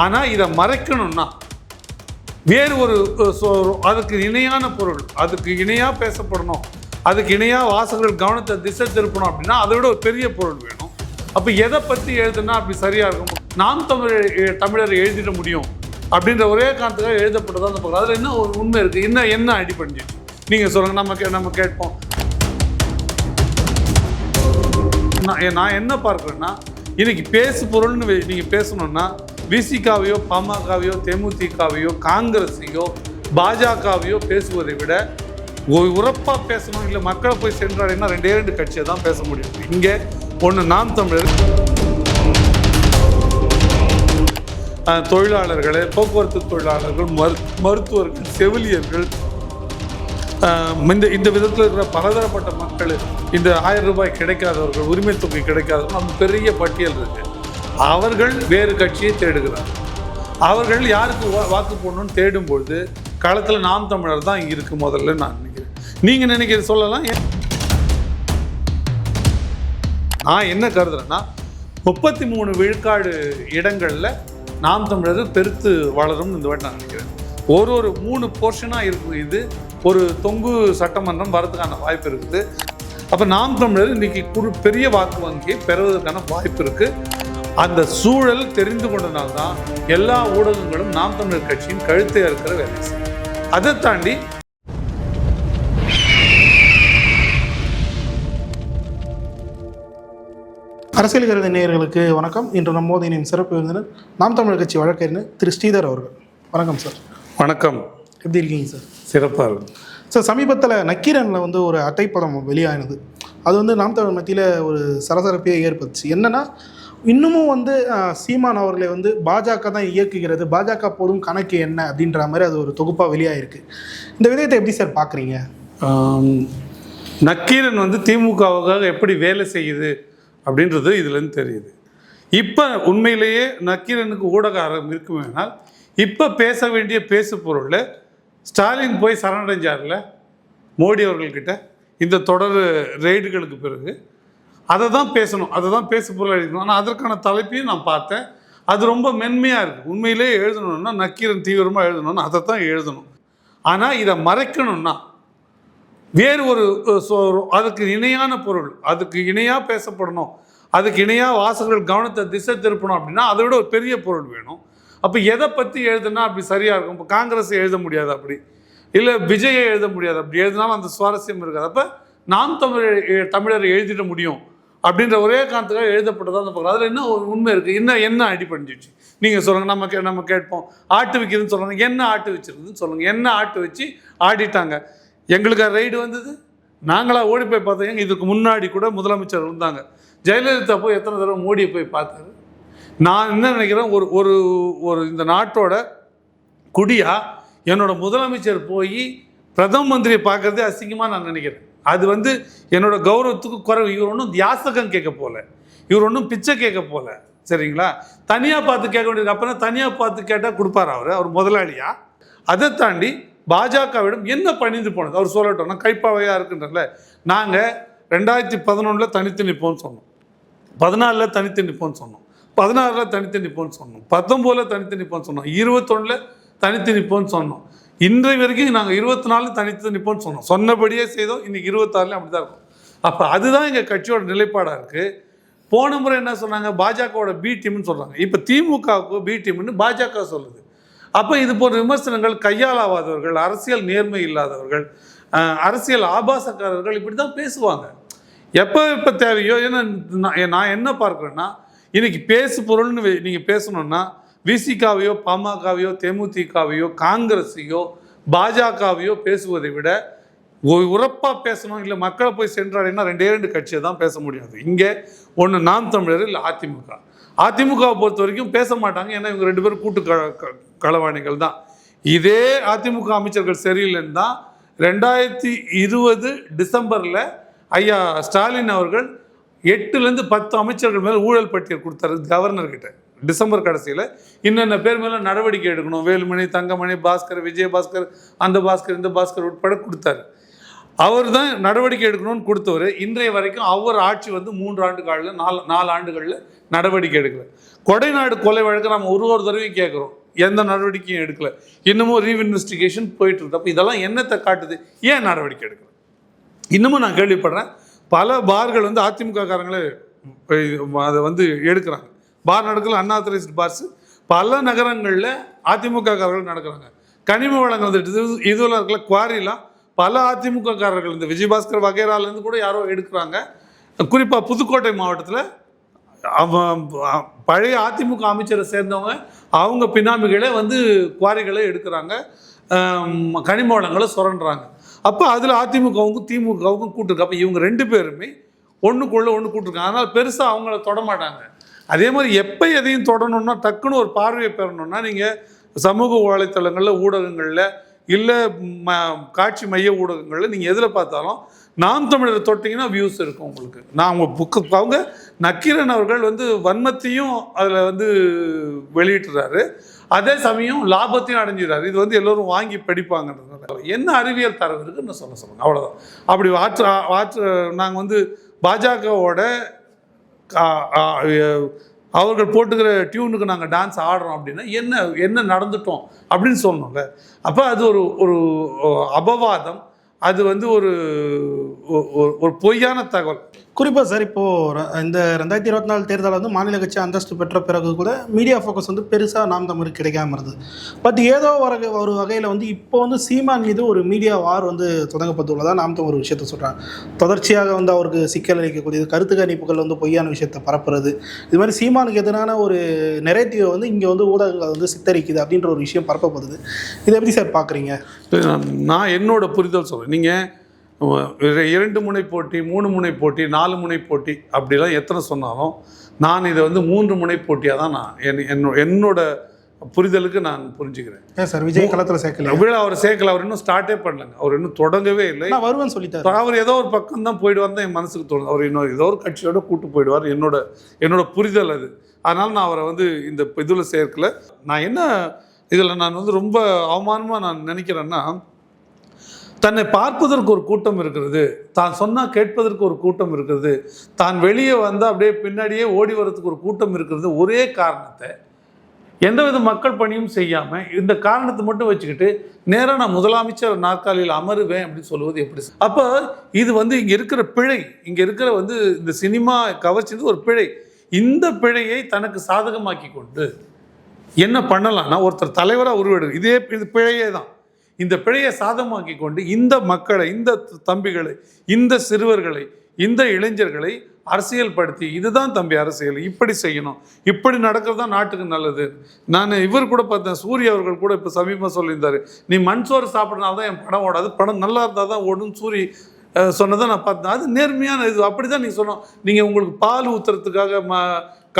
ஆனால் இதை மறைக்கணும்னா வேறு ஒரு அதுக்கு இணையான பொருள், அதுக்கு இணையாக பேசப்படணும், அதுக்கு இணையாக வாசகர்கள் கவனத்தை திசை திருப்பணும் அப்படின்னா அதை விட ஒரு பெரிய பொருள் வேணும். அப்போ எதை பற்றி எழுதுனா அப்படி சரியாக இருக்கும்? நாம் தமிழர் எழுதிட முடியும் அப்படின்ற ஒரே காரணத்துக்காக எழுதப்பட்டதான் அந்த பக்கம். அதில் என்ன ஒரு உண்மை இருக்குது? என்ன அடிப்படைஞ்சு நீங்கள் சொல்லுங்கள், நம்ம கேட்போம். நான் என்ன பார்க்குறேன்னா, இன்னைக்கு பேசு பொருள்னு நீங்கள் பேசணுன்னா விசிகாவையோ பாமகவையோ தேமுதிகவையோ காங்கிரஸையோ பாஜகவையோ பேசுவதை விட உரப்பாக பேசணும், இல்லை மக்களை போய் சென்றாடினா ரெண்டு கட்சியை தான் பேச முடியும். இங்கே ஒன்று நாம் தமிழர், தொழிலாளர்கள், போக்குவரத்து தொழிலாளர்கள், மருத்துவர்கள், செவிலியர்கள், இந்த விதத்தில் இருக்கிற பலதரப்பட்ட மக்கள், இந்த 1000 ரூபாய் கிடைக்காதவர்கள், உரிமை தொகை கிடைக்காதவர்கள், நம்ம பெரிய பட்டியல் இருக்கு. அவர்கள் வேறு கட்சியை தேடுகிறார்கள். அவர்கள் யாருக்கு வாக்கு போடணும்னு தேடும்பொழுது களத்தில் நாம் தமிழர் தான் இங்கே இருக்குது முதல்ல நான் நினைக்கிறேன். நீங்கள் நினைக்கிறது சொல்லலாம். நான் என்ன கருதுறேன்னா 33 விழுக்காடு இடங்களில் நாம் தமிழர் பெருத்து வளரும் இந்த வாட்டி நான் நினைக்கிறேன். ஒரு 3 போர்ஷனாக இருக்கும். இது ஒரு தொங்கு சட்டமன்றம் வரதுக்கான வாய்ப்பு இருக்குது. அப்போ நாம் தமிழர் இன்னைக்கு பெரிய வாக்கு வங்கியை பெறுவதற்கான வாய்ப்பு இருக்குது. அந்த சூழல் தெரிந்து கொண்டனால்தான் எல்லா ஊடகங்களும் நாம் தமிழர் கட்சியின் கழுத்தை இருக்கிற வேலை செய்யும். அதை தாண்டி அரசியல் கருதி நேயர்களுக்கு வணக்கம். இன்று நம்மோதினின் சிறப்பு விருந்தினர் நாம் தமிழர் கட்சி வழக்கறிஞர் திரு ஸ்ரீதர் அவர்கள். வணக்கம் சார். வணக்கம். எப்படி இருக்கீங்க சார்? சிறப்பாக இருக்கும் சார். சமீபத்தில் நக்கீரனில் ஒரு அட்டைப்படம் வெளியானது. அது நாம் தமிழர் மத்தியில் ஒரு சரசரப்பையே ஏற்படுச்சு. என்னென்னா, இன்னமும் சீமான் அவர்களை பாஜக தான் இயக்குகிறது, பாஜக போதும் கணக்கு என்ன அப்படின்ற மாதிரி அது ஒரு தொகுப்பாக வெளியாகிருக்கு. இந்த விதத்தை எப்படி சார் பார்க்குறீங்க? நக்கீரன் திமுகவுக்காக எப்படி வேலை செய்யுது அப்படின்றது இதுலேருந்து தெரியுது. இப்போ உண்மையிலேயே நக்கீரனுக்கு ஊடக ஆர்வம் இருக்குமேனால் இப்போ பேச வேண்டிய பேசு பொருள் ஸ்டாலின் போய் சரணடைஞ்சார்ல மோடி அவர்கள்கிட்ட இந்த தொடர் ரெய்டுகளுக்கு பிறகு அதை தான் பேசணும், அதை தான் பேசு பொருள் எழுதணும். ஆனால் அதற்கான தலைப்பையும் நான் பார்த்தேன். அது ரொம்ப மென்மையாக இருக்குது. உண்மையிலேயே எழுதணுன்னா நக்கீரன் தீவிரமாக எழுதணும்னா அதை தான் எழுதணும். ஆனால் இதை மறைக்கணும்னா வேறு ஒரு அதுக்கு இணையான பொருள், அதுக்கு இணையாக பேசப்படணும், அதுக்கு இணையாக வாசகர்கள் கவனத்தை திசை திருப்பணும் அப்படின்னா அதை விட ஒரு பெரிய பொருள் வேணும். அப்போ எதை பற்றி எழுதுனா அப்படி சரியாக இருக்கும்? இப்போ காங்கிரஸை எழுத முடியாது, அப்படி இல்லை விஜயை எழுத முடியாது, அப்படி எழுதினாலும் அந்த சுவாரஸ்யம் இருக்காது. அப்போ நாம் தமிழர் எழுதிட முடியும் அப்படின்ற ஒரே காரணத்துக்காக எழுதப்பட்டதான் அந்த பக்கம். அதில் என்ன ஒரு உண்மை இருக்குது? என்ன அடிப்படைஞ்சிச்சு நீங்கள் சொல்லுங்கள், நம்ம கேட்போம். ஆட்டு விற்கிறதுன்னு சொல்கிறாங்க. என்ன ஆட்டு வச்சுருக்குதுன்னு சொல்லுங்கள். என்ன ஆட்டு வச்சு ஆடிட்டாங்க? எங்களுக்கு ரைடு வந்தது, நாங்களாக ஓடி போய் பார்த்தோம். இதுக்கு முன்னாடி கூட முதலமைச்சர் இருந்தாங்க. ஜெயலலிதா போய் எத்தனை தடவை மோடியை போய் பார்த்தாரு. நான் என்ன நினைக்கிறேன், ஒரு இந்த நாட்டோட குடியா என்னோட முதலமைச்சர் போய் பிரதம மந்திரியை பார்க்கறதே அசிங்கமாக நான் நினைக்கிறேன். அது என்னோட கௌரவத்துக்கு குறைவு. இவர் ஒன்றும் யாசகம் கேட்க போல, இவர் ஒன்றும் பிச்சை கேட்க போல, சரிங்களா? தனியாக பார்த்து கேட்க வேண்டியது. அப்புறம் தனியாக பார்த்து கேட்டால் கொடுப்பார் அவர் முதலாளியா? அதை தாண்டி பாஜகவிடம் என்ன பணிந்து போனது அவர் சொல்லட்டும். நான் கைப்பாவையாக இருக்குன்றல. நாங்கள் 2011 தனித்து நிற்போம்னு சொன்னோம், 14 தனித்து நிற்போம்னு சொன்னோம், 16 தனித்து நிற்போம்னு சொன்னோம், 19 தனித்து நிற்போம்னு சொன்னோம், 21 தனித்து நிற்போம்னு சொன்னோம். இன்றைய வரைக்கும் நாங்கள் 24 தனித்து நிற்போம்னு சொன்னோம். சொன்னபடியே செய்தோம். இன்றைக்கி 26 அப்படி தான் இருக்கும். அப்போ அதுதான் எங்கள் கட்சியோட நிலைப்பாடாக இருக்குது. போன முறை என்ன சொன்னாங்க? பாஜகவோட பி டீம்னு சொல்கிறாங்க. இப்போ திமுகவுக்கு பி டீம்னு பாஜக சொல்லுது. அப்போ இது போன்ற விமர்சனங்கள் கையாளாவாதவர்கள், அரசியல் நேர்மை இல்லாதவர்கள், அரசியல் ஆபாசக்காரர்கள் இப்படி தான் பேசுவாங்க. எப்போ தேவையோ. ஏன்னா நான் என்ன பார்க்குறேன்னா, இன்றைக்கி பேசு பொருள்னு நீங்கள் பேசணுன்னா விசிகாவையோ பாமகவையோ தேமுதிகவையோ காங்கிரஸையோ பாஜகவையோ பேசுவதை விட உரப்பாக பேசணும், இல்லை மக்களை போய் சென்றாடினா ரெண்டு கட்சியை தான் பேச முடியாது. இங்கே ஒன்று நாம் தமிழர், இல்லை அதிமுகவை பொறுத்த வரைக்கும் பேச மாட்டாங்க. ஏன்னா இவங்க 2 பேரும் கூட்டு களவாணிகள் தான். இதே அதிமுக அமைச்சர்கள் சரியில்லைன்னு தான் 2020 டிசம்பரில் ஐயா ஸ்டாலின் அவர்கள் 8லேருந்து 10 அமைச்சர்கள் மேலே ஊழல் பட்டியல் கொடுத்தாரு கவர்னர்கிட்ட. டிசம்பர் கடைசியில் இன்னென்ன பேர் மேலே நடவடிக்கை எடுக்கணும், வேலுமணி, தங்கமணி, பாஸ்கர், விஜயபாஸ்கர், அந்த பாஸ்கர், இந்த பாஸ்கர் உட்பட கொடுத்தாரு. அவர் தான் நடவடிக்கை எடுக்கணும்னு கொடுத்தவர். இன்றைய வரைக்கும் அவர் ஆட்சி வந்து 3 ஆண்டுகளில் 4 ஆண்டுகளில் நடவடிக்கை எடுக்கல. கொடைநாடு கொலை வழக்கு நம்ம ஒரு தடவையும் கேட்குறோம், எந்த நடவடிக்கையும் எடுக்கல. இன்னமும் ரீஇன்வெஸ்டிகேஷன் போயிட்டு இருக்கு. அப்போ இதெல்லாம் என்னத்தை காட்டுது? ஏன் நடவடிக்கை எடுக்கல? இன்னமும் நான் கேள்விப்படுறேன், பல பார்கள் வந்து அதிமுக காரங்களே அதை வந்து எடுக்கிறாங்க. பார் நடக்கல, அன்ஆத்தரைஸ்டு பார்ஸ் பல நகரங்களில் அதிமுக காரர்கள் நடக்கிறாங்க. கனிம வளங்கள் இதுவெல்லாம் இருக்கல, குவாரிலாம் பல அதிமுக காரர்கள், இந்த விஜயபாஸ்கர் வகைராலேருந்து கூட யாரோ எடுக்கிறாங்க. குறிப்பாக புதுக்கோட்டை மாவட்டத்தில் பழைய அதிமுக அமைச்சரை சேர்ந்தவங்க அவங்க பினாமிகளே வந்து குவாரிகளை எடுக்கிறாங்க, கனிம வளங்களை சுரண்டுறாங்க. அப்போ அதில் அதிமுகவுக்கும் திமுகவுக்கும் கூட்டிருக்கு. அப்போ இவங்க 2 பேருமே ஒன்றுக்குள்ளே ஒன்று கூட்டிருக்காங்க. அதனால் பெருசாக அவங்கள தொடமாட்டாங்க. அதே மாதிரி எப்போ எதையும் தொடணும்னா டக்குன்னு ஒரு பார்வையை பெறணும்னா நீங்கள் சமூக வலைத்தளங்களில், ஊடகங்களில், இல்லை காட்சி மைய ஊடகங்களில் நீங்கள் எதில் பார்த்தாலும் நாம் தமிழர் தொட்டிங்கன்னா வியூஸ் இருக்கும் உங்களுக்கு. நான் அவங்க புக்கு அவங்க நக்கீரன் அவர்கள் வந்து வன்மத்தையும் அதில் வந்து வெளியிட்டுறாரு, அதே சமயம் லாபத்தையும் அடைஞ்சிடறாரு. இது வந்து எல்லோரும் வாங்கி படிப்பாங்கன்றதுனால என்ன அறிவியல் தரவு இருக்குன்னு சொல்லுங்கள், அவ்வளோதான். அப்படி நாங்கள் வந்து பாஜகவோட அவர்கள் போட்டுக்கிற டியூனுக்கு நாங்கள் டான்ஸ் ஆடுறோம் அப்படின்னா என்ன நடந்துட்டோம் அப்படின்னு சொல்லணும்ல. அப்போ அது ஒரு அபவாதம், அது வந்து ஒரு பொய்யான தகவல். குறிப்பாக சார், இப்போது இந்த 2024 தேர்தலில் வந்து மாநில கட்சி அந்தஸ்து பெற்ற பிறகு கூட மீடியா ஃபோக்கஸ் வந்து பெருசாக நாம் தமிழுக்கு கிடைக்காம இருந்தது. பட் ஏதோ ஒரு வகையில் வந்து இப்போ வந்து சீமான் மீது ஒரு மீடியா வார் வந்து தொடங்கப்பட்டுள்ளதாக நாம் தமிழ் ஒரு விஷயத்த சொல்கிறாங்க. தொடர்ச்சியாக வந்து அவருக்கு சிக்கல் அளிக்கக்கூடியது, கருத்து கணிப்புகள் வந்து பொய்யான விஷயத்தை பரப்புறது, இது மாதிரி சீமானுக்கு எதிரான ஒரு நெரேட்டிவை வந்து இங்கே வந்து ஊடகங்கள் வந்து சித்தரிக்குது அப்படின்ற ஒரு விஷயம் பரப்பப்படுது. இதை எப்படி சார் பார்க்குறீங்க? நான் என்னோட புரிதல் சொல்கிறேன். நீங்கள் 2 முனை போட்டி, 3 முனை போட்டி, 4 முனை போட்டி அப்படிலாம் எத்தனை சொன்னாலும் நான் இதை வந்து 3 முனை போட்டியாக தான் நான் என்னோட புரிதலுக்கு நான் புரிஞ்சுக்கிறேன். ஏன் சார் விஜய் களத்தில் சேர்க்கல? அவர் சேர்க்கல, அவர் இன்னும் ஸ்டார்ட்டே பண்ணலங்க, அவர் இன்னும் தொடங்கவே இல்லை. வருவேன்னு சொல்லிட்டார். அவர் ஏதோ ஒரு பக்கம் தான் போயிடுவார் தான் என் மனசுக்கு தோணுது. அவர் இன்னும் ஏதோ ஒரு கட்சியோட கூட்டு போயிடுவார், என்னோட புரிதல் அது. அதனால் நான் அவரை வந்து இந்த இதில் சேர்க்கல. நான் என்ன இதில் நான் வந்து ரொம்ப அவமானமாக நான் நினைக்கிறேன்னா, தன்னை பார்ப்பதற்கு ஒரு கூட்டம் இருக்கிறது, தான் சொன்னால் கேட்பதற்கு ஒரு கூட்டம் இருக்கிறது, தான் வெளியே வந்து அப்படியே பின்னாடியே ஓடி வர்றதுக்கு ஒரு கூட்டம் இருக்கிறது, ஒரே காரணத்தை எந்தவித மக்கள் பணியும் செய்யாமல் இந்த காரணத்தை மட்டும் வச்சுக்கிட்டு நேராக நான் முதலமைச்சர் நாற்காலியில் அமருவேன் அப்படின்னு சொல்லுவது எப்படி? அப்போ இது வந்து இங்கே இருக்கிற பிழை, இங்கே இருக்கிற வந்து இந்த சினிமா கவர்ச்சின்றது ஒரு பிழை. இந்த பிழையை தனக்கு சாதகமாக்கி கொண்டு என்ன பண்ணலாம்னா, ஒருத்தர் தலைவராக உருவெடு, இது பிழையே தான். இந்த பிழையை சாதகமாக்கி கொண்டு இந்த மக்களை, இந்த தம்பிகளை, இந்த சிறுவர்களை, இந்த இளைஞர்களை அரசியல் படுத்தி, இதுதான் தம்பி அரசியல், இப்படி செய்யணும், இப்படி நடக்கிறது தான் நாட்டுக்கு நல்லது. நான் இவர் கூட பார்த்தேன், சூரிய அவர்கள் கூட இப்போ சமீபமாக சொல்லியிருந்தார், நீ மண் சோறு சாப்பிட்றனால தான் என் படம் ஓடாது, படம் நல்லா இருந்தால் தான் ஓடுன்னு சூரிய சொன்னதை நான் பார்த்தேன். அது நேர்மையான இது. அப்படி தான் நீங்கள் சொன்னோம். நீங்கள் உங்களுக்கு பால் ஊற்றுறதுக்காக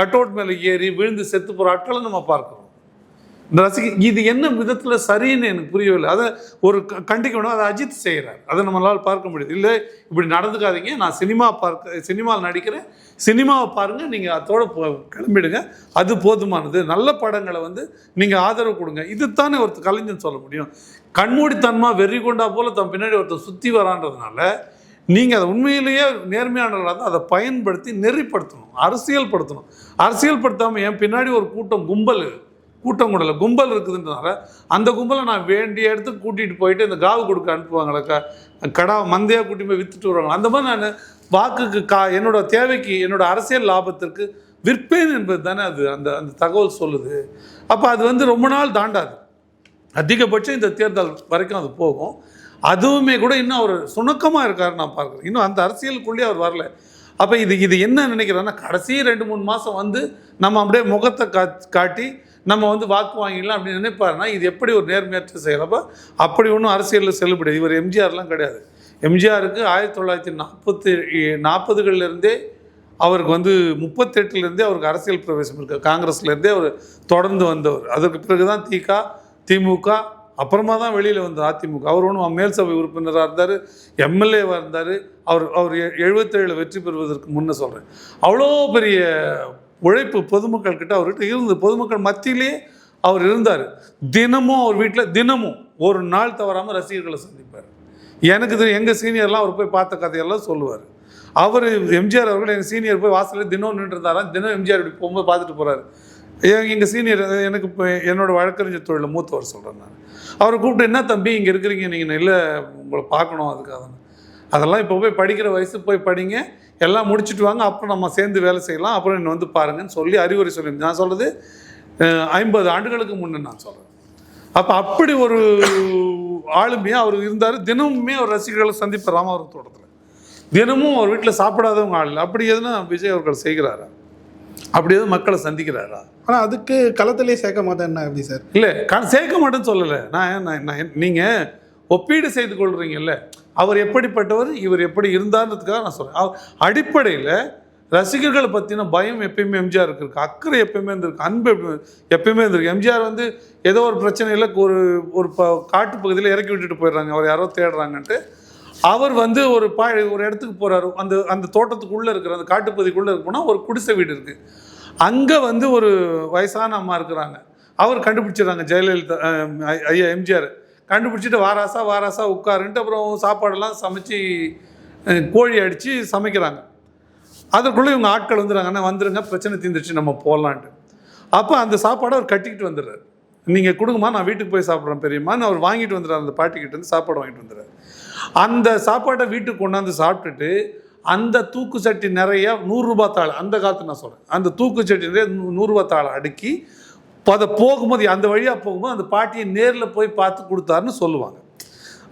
கட் அவுட் மேலே ஏறி விழுந்து செத்து போகிற ஆட்களை நம்ம பார்க்குறோம். இந்த இது என்ன விதத்தில் சரின்னு எனக்கு புரியவில்லை. அதை ஒரு கண்டிக்கணும், அதை அஜித் செய்கிறார், அதை நம்மளால் பார்க்க முடியுது. இல்லை இப்படி நடந்துக்காதீங்க, நான் சினிமாவில் நடிக்கிறேன், சினிமாவை பாருங்கள், நீங்கள் அதோட கிளம்பிடுங்க, அது போதுமானது, நல்ல படங்களை வந்து நீங்கள் ஆதரவு கொடுங்க. இதுதானே ஒருத்தர் கலைஞன் சொல்ல முடியும். கண்மூடித்தனமாக வெறி கொண்டா போல் தன் பின்னாடி ஒருத்தர் சுற்றி வரான்றதுனால நீங்கள் அதை உண்மையிலேயே நேர்மையானவர்களாக தான் அதை பயன்படுத்தி நெறிப்படுத்தணும், அரசியல் படுத்தாமல் என் பின்னாடி ஒரு கூட்டம் கூடல கும்பல் இருக்குதுன்றனால அந்த கும்பலை நான் வேண்டிய இடத்துக்கு கூட்டிகிட்டு போயிட்டு இந்த காவு கொடுக்க அனுப்புவாங்களே, கடா மந்தையாக கூட்டி போய் விற்றுட்டு வருவாங்க. அந்த மாதிரி நான் வாக்குக்கு என்னோட தேவைக்கு, என்னோட அரசியல் லாபத்திற்கு விற்பேன் என்பது தானே அது அந்த தகவல் சொல்லுது. அப்போ அது வந்து ரொம்ப நாள் தாண்டாது, அதிகபட்சம் இந்த தேர்தல் வரைக்கும் அது போகும். அதுவுமே கூட இன்னும் அவர் சுணக்கமாக இருக்காருன்னு நான் பார்க்குறேன். இன்னும் அந்த அரசியலுக்குள்ளேயே அவர் வரல. அப்போ இது என்ன நினைக்கிறேன்னா, கடைசி 2-3 மாதம் வந்து நம்ம அப்படியே முகத்தை காட்டி நம்ம வந்து வாக்கு வாங்கிடலாம் அப்படின்னு நினைப்பாருன்னா, இது எப்படி ஒரு நேர்மையற்ற செயலப்போ? அப்படி ஒன்றும் அரசியலில் செல்லுபடியாது. இவர் எம்ஜிஆர்லாம் கிடையாது. எம்ஜிஆருக்கு 1940களிலிருந்தே அவருக்கு வந்து 38லேருந்தே அவருக்கு அரசியல் பிரவேசம் இருக்குது. காங்கிரஸ்லேருந்தே அவர் தொடர்ந்து வந்தவர். அதற்கு பிறகு தான் திமுக, அப்புறமா தான் வெளியில் வந்த அதிமுக. அவர் ஒன்றும் மேல் சபை உறுப்பினராக இருந்தார், எம்எல்ஏவாக இருந்தார். அவர் 77 வெற்றி பெறுவதற்கு முன்னே சொல்கிறேன். அவ்வளோ பெரிய உழைப்பு பொதுமக்கள் கிட்ட அவர்கிட்ட இருந்தது. பொதுமக்கள் மத்தியிலே அவர் இருந்தார். தினமும் அவர் வீட்டில் தினமும் ஒரு நாள் தவறாமல் ரசிகர்களை சந்திப்பார். எனக்கு எங்கள் சீனியர்லாம் அவர் போய் பார்த்த கதையெல்லாம் சொல்லுவார். அவர் எம்ஜிஆர் அவர்கள் எங்கள் சீனியர் போய் வாசலில் தினம் நின்று இருந்தாராம். தினம் எம்ஜிஆர் இப்படி போகும்போது பார்த்துட்டு போகிறாரு. எங்கள் சீனியர் எனக்கு இப்போ என்னோடய வழக்கறிஞர் தொழிலில் மூத்தவர் சொல்கிறேன் நான். அவரை கூப்பிட்டு, என்ன தம்பி இங்கே இருக்கிறீங்க, நீங்கள் இல்லை உங்களை பார்க்கணும் அதுக்காக. அதெல்லாம் இப்போ போய் படிக்கிற வயசு, போய் படிங்க, எல்லாம் முடிச்சுட்டு வாங்க, அப்புறம் நம்ம சேர்ந்து வேலை செய்யலாம், அப்புறம் என்னை வந்து பாருங்கன்னு சொல்லி அறிவுரை சொல்லி, நான் சொல்கிறது 50 ஆண்டுகளுக்கு முன்னே நான் சொல்கிறேன். அப்போ அப்படி ஒரு ஆளுமையாக அவர் இருந்தார். தினமுமே அவர் ரசிகர்களை சந்திப்பார் ராமவரம் தோட்டத்தில். தினமும் அவர் வீட்டில் சாப்பிடாதவங்க ஆள் இல்லை. அப்படி எதுனா விஜய் அவர்கள் செய்கிறாரா? அப்படி எதுவும் மக்களை சந்திக்கிறாரா? ஆனால் அதுக்கு களத்திலே சேர்க்க மாட்டேன்னா எப்படி சார்? இல்லை, சேர்க்க மாட்டேன்னு சொல்லலை நான். நீங்கள் ஒப்பீடு செய்து கொள்கிறீங்கல்ல, அவர் எப்படிப்பட்டவர், இவர் எப்படி இருந்தார்ன்றதுக்காக நான் சொல்கிறேன். அடிப்படையில் ரசிகர்களை பற்றின பயம் எப்பயுமே எம்ஜிஆருக்கு இருக்குது, அக்கறை எப்பயுமே இருந்திருக்கு, அன்பு எப்பயுமே இருந்திருக்கு. எம்ஜிஆர் வந்து ஏதோ ஒரு பிரச்சனையில் ஒரு காட்டு பகுதியில் இறக்கி விட்டுட்டு போயிடுறாங்க, அவர் யாரோ தேடுறாங்கன்ட்டு. அவர் வந்து ஒரு இடத்துக்கு போகிறாரு. அந்த தோட்டத்துக்குள்ளே இருக்கிற அந்த காட்டுப்பகுதிக்குள்ளே இருக்குன்னா ஒரு குடிசை வீடு இருக்குது. அங்கே வந்து ஒரு வயசான அம்மா இருக்கிறாங்க. அவர் கண்டுபிடிச்சிடுறாங்க, ஜெயலலிதா ஐயா எம்ஜிஆர் கண்டுபிடிச்சிட்டு வாராசா உட்காருன்ட்டு அப்புறம் சாப்பாடெல்லாம் சமைச்சு கோழி அடித்து சமைக்கிறாங்க. அதற்குள்ளே இவங்க ஆட்கள் வந்துடுறாங்கன்னா, வந்துடுங்க பிரச்சனை தீர்ந்துச்சு நம்ம போகலான்ட்டு. அப்போ அந்த சாப்பாடை அவர் கட்டிக்கிட்டு வந்துடுறாரு. நீங்கள் கொடுங்கம்மா, நான் வீட்டுக்கு போய் சாப்பிட்றேன் பெரியம்மான்னு அவர் வாங்கிட்டு வந்துடுறாரு. அந்த பாட்டிக்கிட்டேருந்து சாப்பாடு வாங்கிட்டு வந்துடுறாரு. அந்த சாப்பாட்டை வீட்டுக்கு கொண்டாந்து சாப்பிட்டுட்டு அந்த தூக்கு சட்டி நிறைய 100 ரூபாய் தாள், அந்த காலத்து நான் சொல்கிறேன், அந்த தூக்கு சட்டி நிறைய 100 ரூபாய் தாளை அடுக்கி அதை போகும்போது, அந்த வழியாக போகும்போது அந்த பாட்டியை நேரில் போய் பார்த்து கொடுத்தாருன்னு சொல்லுவாங்க.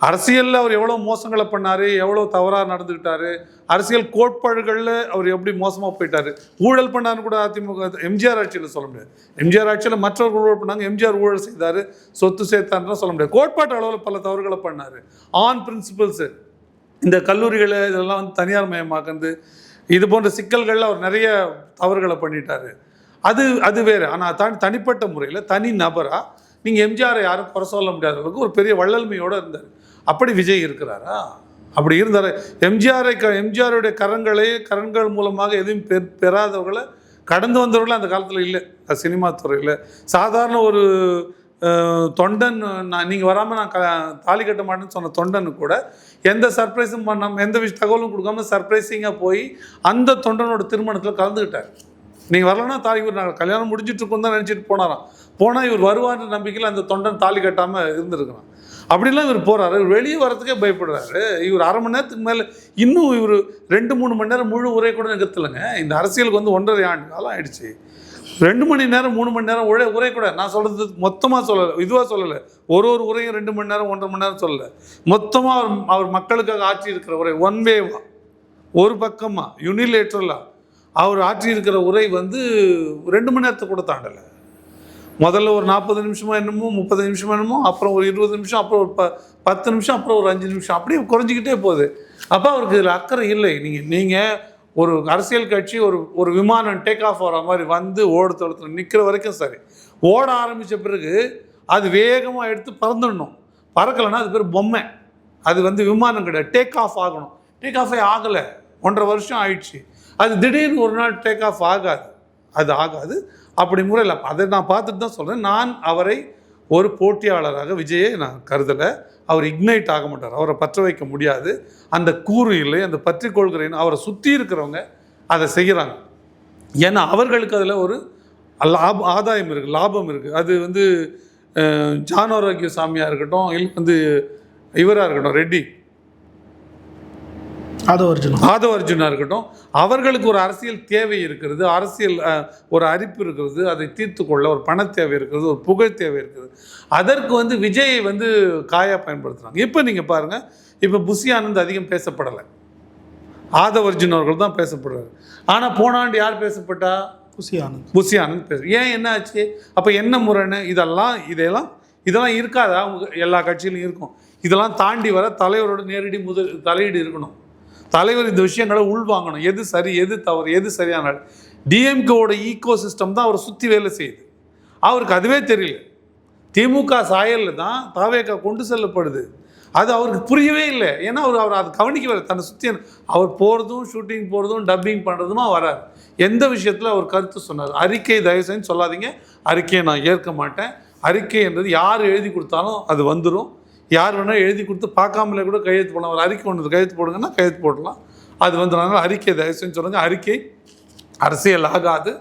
அரசியலில் அவர் எவ்வளோ மோசங்களை பண்ணார், எவ்வளோ தவறாக நடந்துக்கிட்டார், அரசியல் கோட்பாடுகளில் அவர் எப்படி மோசமாக போயிட்டார், ஊழல் பண்ணாருன்னு கூட அதிமுக எம்ஜிஆர் ஆட்சியில் சொல்ல முடியாது. எம்ஜிஆர் ஆட்சியில் மற்றவர்கள் ஊழல் பண்ணாங்க, எம்ஜிஆர் ஊழல் செய்தார், சொத்து சேர்த்தாருன்னு சொல்ல முடியாது. கோட்பாட்டு அளவில் பல தவறுகளை பண்ணார். ஆன் பிரின்சிபல்ஸு, இந்த கல்லூரிகளை இதெல்லாம் வந்து தனியார் மயமாக்குறது, இது போன்ற சிக்கல்களில் அவர் நிறைய தவறுகளை பண்ணிட்டார். அது வேறு. ஆனால் தனிப்பட்ட முறையில் தனி நபராக நீங்கள் எம்ஜிஆரை யாரும் குறை சொல்ல முடியாத அளவுக்கு ஒரு பெரிய வள்ளல்மையோடு இருந்தார். அப்படி விஜய் இருக்கிறாரா? அப்படி இருந்தார். எம்ஜிஆருடைய கரங்கள் மூலமாக எதுவும் பெறாதவர்களை, கடந்து வந்தவர்களை அந்த காலத்தில் இல்லை. சினிமா துறையில் சாதாரண ஒரு தொண்டன், நீங்கள் வராமல் நான் தாலி கட்ட மாட்டேன்னு சொன்ன தொண்டனு கூட எந்த சர்ப்ரைஸும் பண்ணாமல், எந்த தகவலும் கொடுக்காம சர்ப்ரைசிங்காக போய் அந்த தொண்டனோட திருமணத்தில் கலந்துக்கிட்டார். நீங்கள் வரலன்னா இவர் நாங்கள் கல்யாணம் முடிஞ்சிட்டு இருக்கோம் தான் நினச்சிட்டு போனால் இவர் வருவார்ன்ற நம்பிக்கையில் அந்த தொண்டன் தாலி கட்டாமல் இருந்திருக்கிறான். அப்படிலாம் இவர் போகிறாரு. இவர் வெளியே வரத்துக்கே பயப்படுறாரு. இவர் 1/2 மணி நேரத்துக்கு மேலே, இன்னும் இவர் 2-3 மணி நேரம் முழு உரை கூட நிறுத்தலைங்க. இந்த அரசியலுக்கு வந்து 1.5 ஆண்டு காலம் ஆயிடுச்சு. 2 மணி நேரம் 3 மணி நேரம் உரை கூட, நான் சொல்கிறது மொத்தமாக சொல்லலை, இதுவாக சொல்லலை. ஒரு உரையும் 2 மணி நேரம் 1.5 மணி நேரம் சொல்லலை. மொத்தமாக அவர் மக்களுக்காக ஆட்சி இருக்கிற உரை, ஒன் வேவா, ஒரு பக்கமாக யூனிலேட்ரலாக அவர் ஆட்சி இருக்கிற உரை வந்து 2 மணி நேரத்தை கூட தாண்டலை. முதல்ல ஒரு 40 நிமிஷமோ என்னமோ, 30 நிமிஷமோ என்னமோ, அப்புறம் ஒரு 20 நிமிஷம், அப்புறம் ஒரு 10 நிமிஷம், அப்புறம் ஒரு 5 நிமிஷம், அப்படியே குறைஞ்சிக்கிட்டே போகுது. அப்போ அவருக்கு இதில் அக்கறை இல்லை. நீங்கள் ஒரு அரசியல் கட்சி ஒரு விமானம் டேக் ஆஃப் ஆகிற மாதிரி வந்து ஓடுத்தளத்தில் நிற்கிற வரைக்கும் சரி, ஓட ஆரம்பித்த பிறகு அது வேகமாக எடுத்து பறந்துடணும். பறக்கலைன்னா அது பேர் பொம்மை. அது வந்து விமானம் கிடையாது, டேக் ஆஃப் ஆகணும். டேக் ஆஃபே ஆகலை, 1.5 வருஷம் ஆயிடுச்சு. அது திடீர்னு ஒரு நாள் டேக் ஆஃப் ஆகாது. அப்படி முறையில் அதை நான் பார்த்துட்டு தான் சொல்கிறேன். நான் அவரை ஒரு போட்டியாளராக விஜயை நான் கருதலை. அவர் இக்னைட் ஆக மாட்டார், அவரை பற்ற வைக்க முடியாது. அந்த கூறு இல்லை, அந்த பற்றி கொள்கிறேன்னு அவரை சுற்றி இருக்கிறவங்க அதை செய்கிறாங்க. ஏன்னா அவர்களுக்கு அதில் ஒரு ஆதாயம் இருக்குது, லாபம் இருக்குது. அது வந்து ஜான் ஆரோக்கிய சாமியாக இருக்கட்டும், இல்லை வந்து இவராக இருக்கட்டும், ரெட்டி ஆதவ அர்ஜுனா இருக்கட்டும், அவர்களுக்கு ஒரு அரசியல் தேவை இருக்கிறது, அரசியல் ஒரு அரிப்பு இருக்கிறது, அதை தீர்த்து கொள்ள ஒரு பண தேவை இருக்கிறது, ஒரு புகழ் தேவை இருக்கிறது. அதற்கு வந்து விஜயை வந்து காயாக பயன்படுத்துகிறாங்க. இப்போ நீங்கள் பாருங்கள், இப்போ புஷி ஆனந்த் அதிகம் பேசப்படலை, ஆதவ அர்ஜுன் அவர்கள் தான் பேசப்படுறாரு. ஆனால் போன ஆண்டு யார் பேசப்பட்டா? புஷி ஆனந்த் பேச. ஏன், என்ன ஆச்சு? அப்போ என்ன முறைன்னு இதெல்லாம் இருக்காதா? எல்லா கட்சியிலும் இருக்கும். இதெல்லாம் தாண்டி வர தலைவரோட நேரடி தலையீடு இருக்கணும். தலைவர் இந்த விஷயங்களை உள்வாங்கணும். எது சரி, எது தவறு, எது சரியான. டிஎம்கேவோட ஈகோ சிஸ்டம் தான் அவரை சுற்றி வேலை செய்யுது. அவருக்கு அதுவே தெரியல. திமுக சாயலில் தான் தாவேகா கொண்டு செல்லப்படுது. அது அவருக்கு புரியவே இல்லை. ஏன்னா அவர் அதை கவனிக்கவே, தன்னை சுற்றி அவர் போகிறதும், ஷூட்டிங் போகிறதும், டப்பிங் பண்ணுறதுமா வராது. எந்த விஷயத்தில் அவர் கருத்து சொன்னார்? அறிக்கை தயவு செஞ்சு சொல்லாதீங்க, அறிக்கையை நான் ஏற்க மாட்டேன். அறிக்கை என்றது யார் எழுதி கொடுத்தாலும் அது வந்துடும். யார் வேணால் எழுதி கொடுத்து பார்க்காமலே கூட கையெழுத்து போடலாம். ஒரு அறிக்கை ஒன்று கையெழுத்து போடுங்கன்னா கையெழுத்து போடலாம். அது வந்து அறிக்கை தயவு செஞ்சு சொல்லுங்கள், அறிக்கை அரசியல் ஆகாது,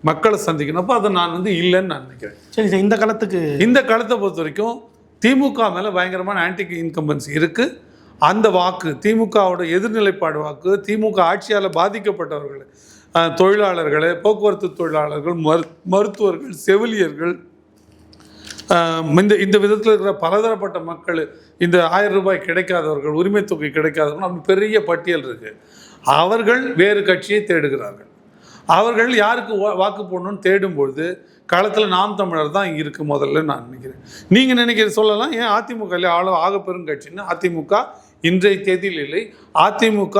மக்களை சந்திக்கணும். அதை நான் வந்து இல்லைன்னு நான் நினைக்கிறேன். சரி சார், இந்த காலத்தை பொறுத்த வரைக்கும் திமுக மேலே பயங்கரமான ஆன்டி இன்கம்பன்சி இருக்குது. அந்த வாக்கு திமுகவோட எதிர்நிலைப்பாடு வாக்கு, திமுக ஆட்சியால் பாதிக்கப்பட்டவர்கள், தொழிலாளர்கள், போக்குவரத்து தொழிலாளர்கள், மருத்துவர்கள், செவிலியர்கள், இந்த விதத்தில் இருக்கிற பலதரப்பட்ட மக்கள், இந்த 1000 ரூபாய் கிடைக்காதவர்கள், உரிமை தொகை கிடைக்காதவர்கள், அப்படி பெரிய பட்டியல் இருக்குது. அவர்கள் வேறு கட்சியை தேடுகிறார்கள். அவர்கள் யாருக்கு வாக்கு போடணும்னு தேடும்பொழுது களத்தில் நாம் தமிழர் தான் இங்கே இருக்குது முதல்ல நான் நினைக்கிறேன். நீங்கள் நினைக்கிற சொல்லலாம், ஏன் அதிமுக ஆகப்பெரும் கட்சின்னு. அதிமுக இன்றைய தேதியில் இல்லை. அதிமுக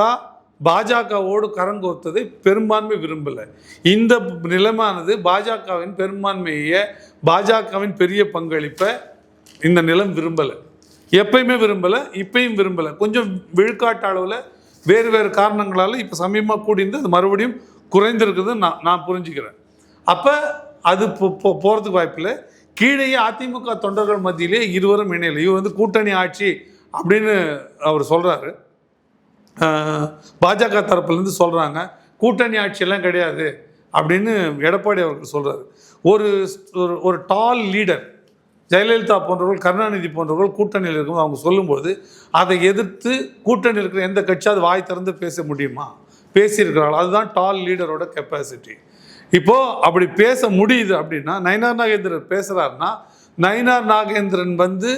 பாஜகவோடு கரங்கோர்த்ததை பெரும்பான்மை விரும்பலை. இந்த நிலமானது பாஜகவின் பெரும்பான்மையை, பாஜகவின் பெரிய பங்களிப்பை இந்த நிலம் விரும்பலை. எப்பயுமே விரும்பலை, இப்பயும் விரும்பலை. கொஞ்சம் விழுக்காட்டு அளவில் வேறு வேறு காரணங்களால் இப்போ சமீபமாக கூடியிருந்து அது மறுபடியும் குறைந்திருக்குது நான் புரிஞ்சுக்கிறேன். அப்போ அது போகிறதுக்கு வாய்ப்பில்லை. கீழேயே அதிமுக தொண்டர்கள் மத்தியிலே இருவரும் இணையலை. இவர் வந்து கூட்டணி ஆட்சி அப்படின்னு அவர் சொல்கிறாரு. பாஜக தரப்புலேருந்து சொல்கிறாங்க கூட்டணி ஆட்சியெல்லாம் கிடையாது அப்படின்னு எடப்பாடி அவர்கள் சொல்கிறாரு. ஒரு டால் லீடர் ஜெயலலிதா போன்றவர்கள், கருணாநிதி போன்றவர்கள் கூட்டணியில் இருக்கும் அவங்க சொல்லும்போது அதை எதிர்த்து கூட்டணியில் இருக்கிற எந்த கட்சியாவது வாய் திறந்து பேச முடியுமா? பேசியிருக்கிறாள். அதுதான் டால் லீடரோட கெப்பாசிட்டி. இப்போது அப்படி பேச முடியுது அப்படின்னா, நயினார் நாகேந்திரன் பேசுகிறாருன்னா நயினார் நாகேந்திரன் வந்து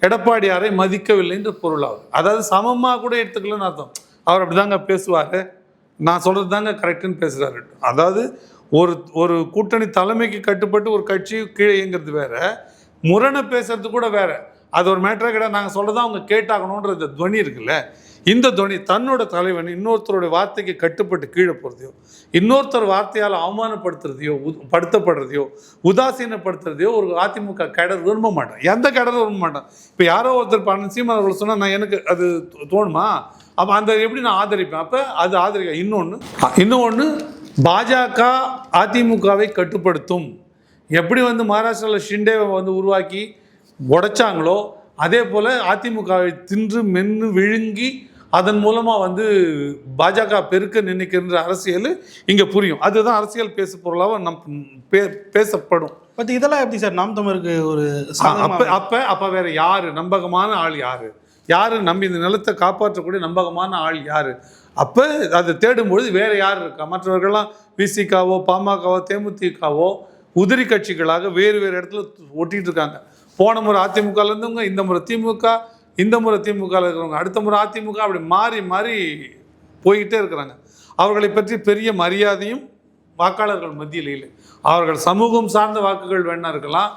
எடப்பாடியாரை மதிக்கவில்லைன்ற பொருளாகும். அதாவது சமமாக கூட எடுத்துக்கலன்னு அர்த்தம். அவர் அப்படி தாங்க பேசுவார், நான் சொல்கிறது தாங்க கரெக்டுன்னு பேசுகிறாரு. அதாவது ஒரு கூட்டணி தலைமைக்கு கட்டுப்பட்டு ஒரு கட்சி கீழே இயங்கிறது வேற, முரணை பேசுறது கூட வேற. அது ஒரு மேட்டரே கிடையாது. நாங்கள் சொல்கிறதா அவங்க கேட்டாகணுன்ற இந்த துவனி இருக்குல்ல, இந்த துவனி தன்னோட தலைவன் இன்னொருத்தருடைய வார்த்தைக்கு கட்டுப்பட்டு கீழே போகிறதையோ, இன்னொருத்தர் வார்த்தையால் அவமானப்படுத்துறதையோ, படுத்தப்படுறதையோ, உதாசீனப்படுத்துறதையோ ஒரு அதிமுக கேடர் விரும்ப மாட்டேன். எந்த கேடரும் விரும்ப மாட்டேன். இப்போ யாரோ ஒருத்தர் சீமான் அவர்கள் சொன்னால் நான் எனக்கு அது தோணுமா? அப்போ அந்த எப்படி நான் ஆதரிப்பேன்? அப்போ அது ஆதரிக்க. இன்னொன்று பாஜக அதிமுகவை கட்டுப்படுத்தும். எப்படி வந்து மகாராஷ்டிராவில் ஷிண்டேவை வந்து உருவாக்கி உடைச்சாங்களோ அதே போல் அதிமுகவை தின்று மென்று விழுங்கி அதன் மூலமாக வந்து பாஜக பெருக்க நினைக்கின்ற அரசியல் இங்கே புரியும். அதுதான் அரசியல் பேசு பொருளாக பேசப்படும். பட் இதெல்லாம் எப்படி சார் நாம் தமிழருக்கு ஒரு அப்போ வேற யார் நம்பகமான ஆள்? யார் நம்பி இந்த நிலத்தை காப்பாற்றக்கூடிய நம்பகமான ஆள் யார்? அப்போ அதை தேடும்பொழுது வேறு யார் இருக்கா? மற்றவர்கள்லாம் விசிகாவோ, பாமகவோ, தேமுதிகவோ உதிரி கட்சிகளாக வேறு இடத்துல ஒட்டிகிட்டு இருக்காங்க. போன முறை அதிமுகவில் இருந்தவங்க, இந்த முறை திமுக, இந்த முறை திமுகவில் இருக்கிறவங்க, அடுத்த முறை அதிமுக, அப்படி மாறி மாறி போய்கிட்டே இருக்கிறாங்க. அவர்களை பற்றி பெரிய மரியாதையும் வாக்காளர்கள் மத்தியில் இல்லை. அவர்கள் சமூகம் சார்ந்த வாக்குகள் வேணா இருக்கலாம்,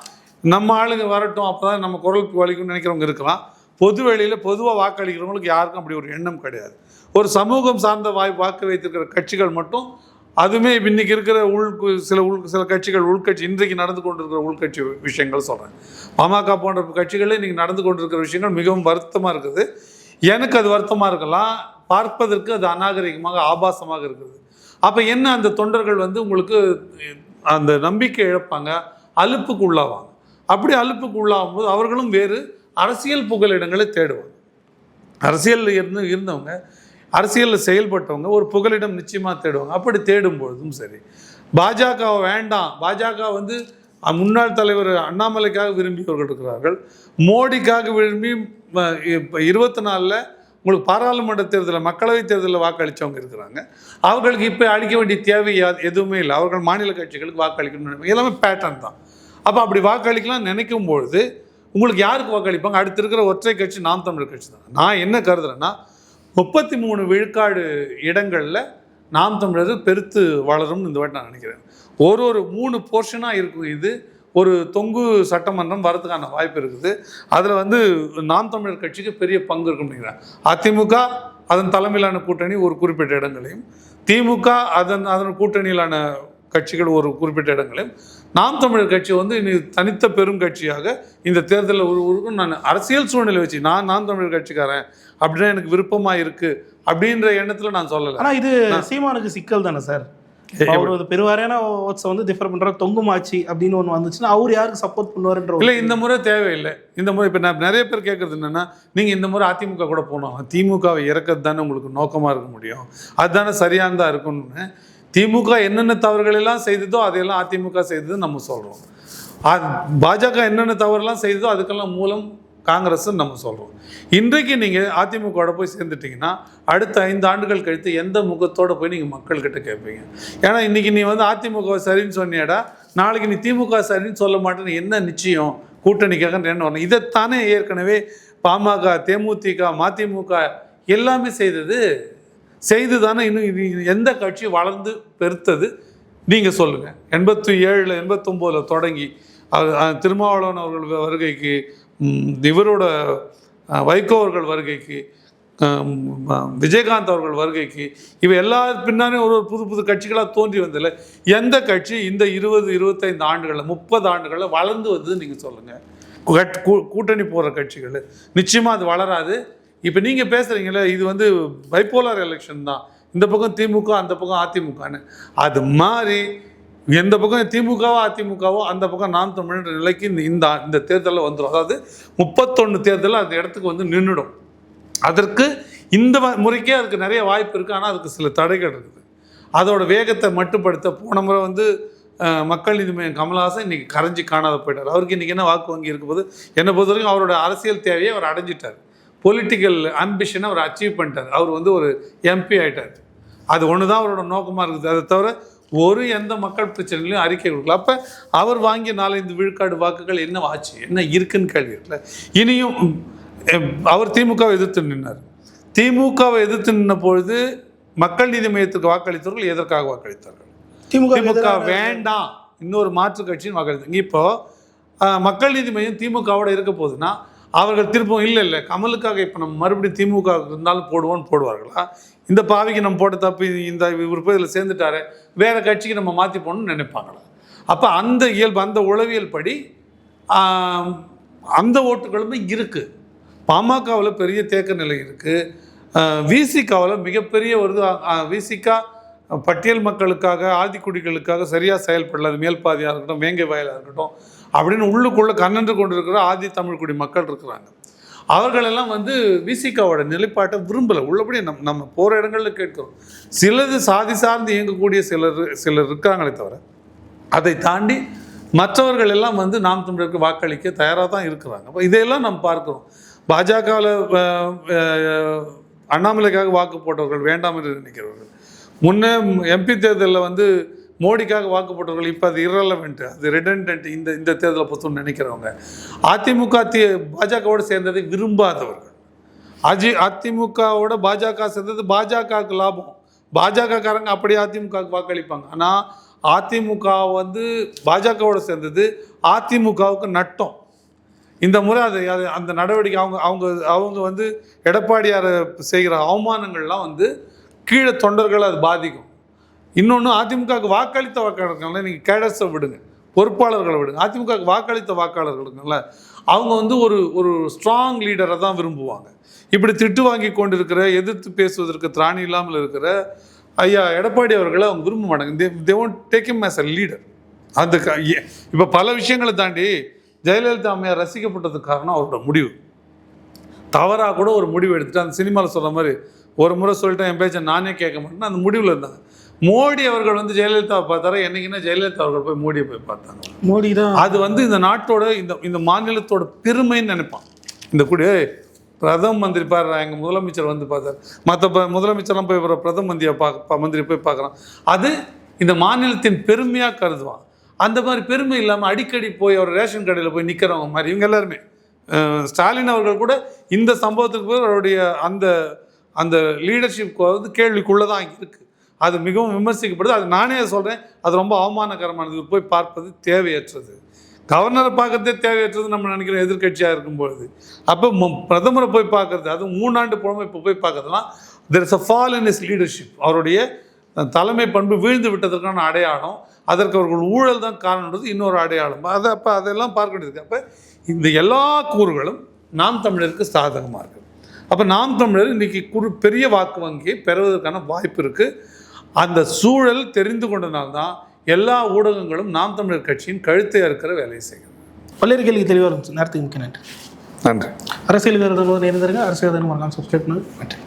நம்ம ஆளுங்க வரட்டும் அப்போ தான் நம்ம குரல் வலிக்கும்னு நினைக்கிறவங்க இருக்கலாம். பொது வெளியில் பொதுவாக வாக்களிக்கிறவங்களுக்கு யாருக்கும் அப்படி ஒரு எண்ணம் கிடையாது. ஒரு சமூகம் சார்ந்த வாக்கு வைத்திருக்கிற கட்சிகள் மட்டும், அதுவுமே இன்றைக்கி இருக்கிற சில கட்சிகள் உள்கட்சி இன்றைக்கு நடந்து கொண்டிருக்கிற உள்கட்சி விஷயங்கள் சொல்கிறேன். பாமக போன்ற கட்சிகளே இன்றைக்கி நடந்து கொண்டிருக்கிற விஷயங்கள் மிகவும் வருத்தமாக இருக்குது. எனக்கு அது வருத்தமாக இருக்கலாம், பார்ப்பதற்கு அது அநாகரிகமாக ஆபாசமாக இருக்குது. அப்போ என்ன, அந்த தொண்டர்கள் வந்து உங்களுக்கு அந்த நம்பிக்கை இழப்பாங்க, அலுப்புக்கு உள்ளாவாங்க. அப்படி அலுப்புக்கு உள்ளாகும் போது அவர்களும் வேறு அரசியல் புகலிடங்களை தேடுவாங்க. அரசியலில் இருந்தவங்க, அரசியலில் செயல்பட்டவங்க ஒரு புகலிடம் நிச்சயமாக தேடுவாங்க. அப்படி தேடும்பொழுதும் சரி, பாஜகவை வேண்டாம், பாஜக வந்து முன்னாள் தலைவர் அண்ணாமலைக்காக விரும்பியவர்கள் இருக்கிறார்கள், மோடிக்காக விரும்பி 24 உங்களுக்கு பாராளுமன்ற தேர்தலில், மக்களவை தேர்தலில் வாக்களித்தவங்க இருக்கிறாங்க. அவர்களுக்கு இப்போ அளிக்க வேண்டிய தேவை எதுவுமே இல்லை. அவர்கள் மாநில கட்சிகளுக்கு வாக்களிக்கணும்னு எல்லாமே பேட்டர்ன் தான். அப்போ அப்படி வாக்களிக்கலாம் நினைக்கும் பொழுது உங்களுக்கு யாருக்கு வாக்களிப்பாங்க? அடுத்து இருக்கிற ஒற்றை கட்சி நாம் தமிழர் கட்சி தான். நான் என்ன கருதுறேன்னா, 33 விழுக்காடு இடங்களில் நாம் தமிழர் பெருத்து வளரும்னு இந்த வாட்டி நான் நினைக்கிறேன். ஒரு 3 போர்ஷனாக இருக்கும். இது ஒரு தொங்கு சட்டமன்றம் வரதுக்கான வாய்ப்பு இருக்குது. அதில் வந்து நாம் தமிழர் கட்சிக்கு பெரிய பங்கு இருக்குன்னு நினைக்கிறேன். அதிமுக அதன் தலைமையிலான கூட்டணி ஒரு குறிப்பிட்ட இடங்களையும், திமுக அதன் கூட்டணியிலான கட்சிகள் ஒரு குறிப்பிட்ட இடங்களையும், நாம் தமிழர் கட்சி வந்து தனித்த பெரும் கட்சியாக இந்த தேர்தலில் உருவாக்கும். நான் அரசியல் சூழ்நிலை வச்சு நாம் தமிழர் கட்சிக்காரன் அப்படின்னா எனக்கு விருப்பமாக இருக்குது அப்படின்ற எண்ணத்தில் நான் சொல்லலை. ஆனால் இது சீமானுக்கு சிக்கல் தானே சார்? அவர் ஒரு பெருவாரியான ஓட்ஸை வந்து டிஃபர் பண்ற தொங்குமாச்சி அப்படின்னு ஒன்று வந்துச்சுன்னா அவர் யாருக்கு சப்போர்ட் பண்ணுவாருன்ற இல்லை, இந்த முறை தேவையில்லை. இந்த முறை இப்போ நான் நிறைய பேர் கேட்குறது என்னென்னா, நீங்கள் இந்த முறை அதிமுக கூட போனோம், திமுகவை இறக்கிறது தானே உங்களுக்கு நோக்கமாக இருக்க முடியும், அதுதானே சரியானதாக இருக்கணும்னு. திமுக என்னென்ன தவறுகள் எல்லாம் செய்ததோ அதையெல்லாம் அதிமுக செய்தது நம்ம சொல்கிறோம். பாஜக என்னென்ன தவறுலாம் செய்ததோ அதுக்கெல்லாம் மூலம் காங்கிரஸ்ன்னு நம்ம சொல்கிறோம். இன்றைக்கு நீங்கள் அதிமுகவோட போய் சேர்ந்துட்டிங்கன்னா அடுத்த 5 ஆண்டுகள் கழித்து எந்த முகத்தோடு போய் நீங்கள் மக்கள்கிட்ட கேட்பீங்க? ஏன்னா இன்றைக்கி நீ வந்து அதிமுக சரின்னு சொன்னியடா, நாளைக்கு நீ திமுக சரின்னு சொல்ல மாட்டேன்னு என்ன நிச்சயம்? கூட்டணிக்காக என்ன வரணும்? இதைத்தானே ஏற்கனவே பாமக, தேமுதிக, மதிமுக எல்லாமே செய்து தானே இன்னும் எந்த கட்சி வளர்ந்து பெருத்தது நீங்கள் சொல்லுங்கள். 87 89 தொடங்கி திருமாவளவன் அவர்கள் வருகைக்கு, இவரோட வைகோ அவர்கள் வருகைக்கு, விஜயகாந்த் அவர்கள் வருகைக்கு, இவை எல்லா பின்னாலே ஒரு புது கட்சிகளாக தோன்றி வந்ததில்லை. எந்த கட்சி இந்த 20-25 ஆண்டுகளில் 30 ஆண்டுகளில் வளர்ந்து வந்தது நீங்கள் சொல்லுங்கள். கூட்டணி போகிற கட்சிகள் நிச்சயமாக அது வளராது. இப்போ நீங்கள் பேசுகிறீங்களே, இது வந்து பைப்போலார் எலெக்ஷன் தான், இந்த பக்கம் திமுக அந்த பக்கம் அதிமுகன்னு. அது மாதிரி எந்த பக்கம் திமுகவோ அதிமுகவோ அந்த பக்கம் நாம் தமிழர் நிலைக்கு இந்த தேர்தலில் வந்துடும். அதாவது 31 தேர்தலில் அந்த இடத்துக்கு வந்து நின்றுடும். அதற்கு இந்த முறைக்கே அதுக்கு நிறைய வாய்ப்பு இருக்குது. ஆனால் அதுக்கு சில தடைகள் இருக்குது. அதோட வேகத்தை மட்டுப்படுத்த போன முறை வந்து மக்கள் நீதி மையம் கமல்ஹாசன் இன்றைக்கி கரைஞ்சி காணாத போயிட்டார். அவருக்கு இன்றைக்கி என்ன வாக்கு வங்கி இருக்கும்போது என்னை பொறுத்த வரைக்கும் அவரோட அரசியல் தேவையை அவர் அடைஞ்சிட்டார். பொலிட்டிக்கல் ஆம்பிஷனை அவர் அச்சீவ் பண்ணிட்டார். அவர் வந்து ஒரு எம்பி ஆகிட்டார். அது ஒன்று தான் அவரோட நோக்கமாக இருக்குது. அதை தவிர எந்த மக்கள் பிரச்சனைகளையும் அறிக்கை கொடுக்கல. அப்போ அவர் வாங்கிய 4-5 விழுக்காடு வாக்குகள் என்ன ஆச்சு, என்ன இருக்குன்னு கேள்வி இருக்குல்ல. இனியும் அவர் திமுகவை எதிர்த்து நின்றார். திமுகவை எதிர்த்து நின்ற பொழுது மக்கள் நீதி மையத்துக்கு வாக்களித்தவர்கள் எதற்காக வாக்களித்தார்கள்? திமுக வேண்டாம், இன்னொரு மாற்று கட்சின்னு வாக்களித்தாங்க. இப்போ மக்கள் நீதி மையம் திமுகவோட இருக்க போகுதுன்னா அவர்கள் திருப்பம் இல்லை கமலுக்காக இப்போ நம்ம மறுபடியும் திமுக இருந்தாலும் போடுவார்களா? இந்த பாவிக்கு நம்ம போட்ட தப்பு, இந்த இவர் போய் இதில் சேர்ந்துட்டாரு, வேறு கட்சிக்கு நம்ம மாற்றி போகணும்னு நினைப்பாங்களா? அப்போ அந்த இயல்பு, அந்த உளவியல் படி அந்த ஓட்டுகளுமே இருக்குது. பாமகவில் பெரிய தேக்க நிலை இருக்குது. விசிகாவில் மிகப்பெரிய ஒரு விசிகா பட்டியல் மக்களுக்காக, ஆதிக்குடிகளுக்காக சரியாக செயல்படல. அது மேல்பாதியாக இருக்கட்டும், வேங்கை வயலாக இருக்கட்டும் அப்படின்னு உள்ளுக்குள்ளே கண்ணன்று கொண்டு இருக்கிற ஆதி தமிழ்குடி மக்கள் இருக்கிறாங்க. அவர்களெல்லாம் வந்து விசிகாவோட நிலைப்பாட்டை விரும்பலை. உள்ளபடி நம்ம போகிற இடங்களில் கேட்கிறோம். சிலது சாதி சார்ந்து இயங்கக்கூடிய சிலர் இருக்காங்களே தவிர அதை தாண்டி மற்றவர்கள் எல்லாம் வந்து நாம் தமிழருக்கு வாக்களிக்க தயாராக தான் இருக்கிறாங்க. அப்போ இதையெல்லாம் நம்ம பார்க்குறோம். பாஜகவில் அண்ணாமலைக்காக வாக்கு போட்டவர்கள் வேண்டாம் என்று நினைக்கிறவர்கள், முன்னே எம்பி தேர்தலில் வந்து மோடிக்காக வாக்கு போட்டவர்கள் இப்போ அது இரலவெண்ட், அது ரெடண்டன்ட் இந்த தேர்தலை பொறுத்தவரை நினைக்கிறவங்க, அதிமுக பாஜகவோடு சேர்ந்ததை விரும்பாதவர்கள், அதிமுகவோட பாஜக சேர்ந்தது பாஜகவுக்கு லாபம், பாஜகக்காரங்க அப்படியே அதிமுகவுக்கு வாக்களிப்பாங்க. ஆனால் அதிமுக வந்து பாஜகவோட சேர்ந்தது அதிமுகவுக்கு நட்டம். இந்த முறை அந்த நடவடிக்கை அவங்க வந்து எடப்பாடியார் செய்கிற அவமானங்கள்லாம் வந்து கீழே தொண்டர்களை அது பாதிக்கும். இன்னொன்று, அதிமுகவுக்கு வாக்களித்த வாக்காளர்கள்ல நீங்கள் கேடர்ஸை விடுங்க, பொறுப்பாளர்களை விடுங்க, அதிமுகவுக்கு வாக்களித்த வாக்காளர்களுக்குங்கள அவங்க வந்து ஒரு ஸ்ட்ராங் லீடரை தான் விரும்புவாங்க. இப்படி திட்டு வாங்கி கொண்டு இருக்கிற, எதிர்த்து பேசுவதற்கு திராணி இல்லாமல் இருக்கிற ஐயா எடப்பாடி அவர்களை அவங்க விரும்ப மாட்டாங்க. They won't take him as a leader. அந்த இப்போ பல விஷயங்களை தாண்டி ஜெயலலிதா அம்மையார் ரசிக்கப்பட்டதுக்கு காரணம் அவரோட முடிவு. தவறாக கூட ஒரு முடிவு எடுத்துட்டு, அந்த சினிமாவில் சொல்கிற மாதிரி ஒரு முறை சொல்லிட்டேன் என் பேச்சை நானே கேட்க மாட்டேன்னா அந்த முடிவில் இருந்தாங்க. மோடி அவர்கள் வந்து ஜெயலலிதாவை பார்த்தாரா? என்னைக்குன்னா ஜெயலலிதா அவர்கள் போய் மோடியை போய் பார்த்தாங்க. மோடி தான் அது வந்து இந்த நாட்டோட இந்த மாநிலத்தோட பெருமைன்னு நினைப்பான். இந்த கூட பிரதம மந்திரி பாரு, எங்கள் முதலமைச்சர் வந்து பார்த்தார், மற்ற முதலமைச்சர்லாம் போய் பிரதம மந்திரி போய் பார்க்குறான். அது இந்த மாநிலத்தின் பெருமையாக கருதுவான். அந்த மாதிரி பெருமை இல்லாமல் அடிக்கடி போய் அவர் ரேஷன் கடையில் போய் நிற்கிறவங்க மாதிரி இவங்க எல்லாருமே, ஸ்டாலின் அவர்கள் கூட இந்த சம்பவத்துக்கு போய் அவருடைய அந்த லீடர்ஷிப் வந்து கேள்விக்குள்ளே தான் இருக்குது. அது மிகவும் விமர்சிக்கப்படுது. அது நானே சொல்கிறேன், அது ரொம்ப அவமானகரமானது. போய் பார்ப்பது தேவையற்றது. கவர்னரை பார்க்குறதே தேவையற்றது நம்ம நினைக்கிற எதிர்கட்சியாக இருக்கும்பொழுது. அப்போ பிரதமரை போய் பார்க்குறது, அது 3 ஆண்டு போகாமல் இப்போ போய் பார்க்குறதுலாம் there is a fall in is leadership. அவருடைய தலைமை பண்பு வீழ்ந்து விட்டதற்கான அடையாளம். அதற்கு அவர்கள் ஊழல் தான் காரணம்ன்றது இன்னொரு அடையாளம். அதெல்லாம் பார்க்க வேண்டியது. அப்போ இந்த எல்லா கூறுகளும் நாம் தமிழருக்கு சாதகமாக இருக்குது. அப்போ நாம் தமிழர் இன்றைக்கி பெரிய வாக்கு வங்கியை பெறுவதற்கான வாய்ப்பு இருக்குது. அந்த சூழல் தெரிந்து கொண்டனால்தான் எல்லா ஊடகங்களும் நாம் தமிழர் கட்சியின் கழுத்தை அறுக்கிற வேலையை செய்யும். பல்வேறு கேள்வி தெளிவாக இருந்துச்சு. நேரத்துக்கு மிக்க நன்றி. நன்றி. அரசியல் வீரர்கள் இணைந்திருங்க. அரசியல் தினம் மறக்காம சப்ஸ்கிரைப் பண்ணுங்க. நன்றி.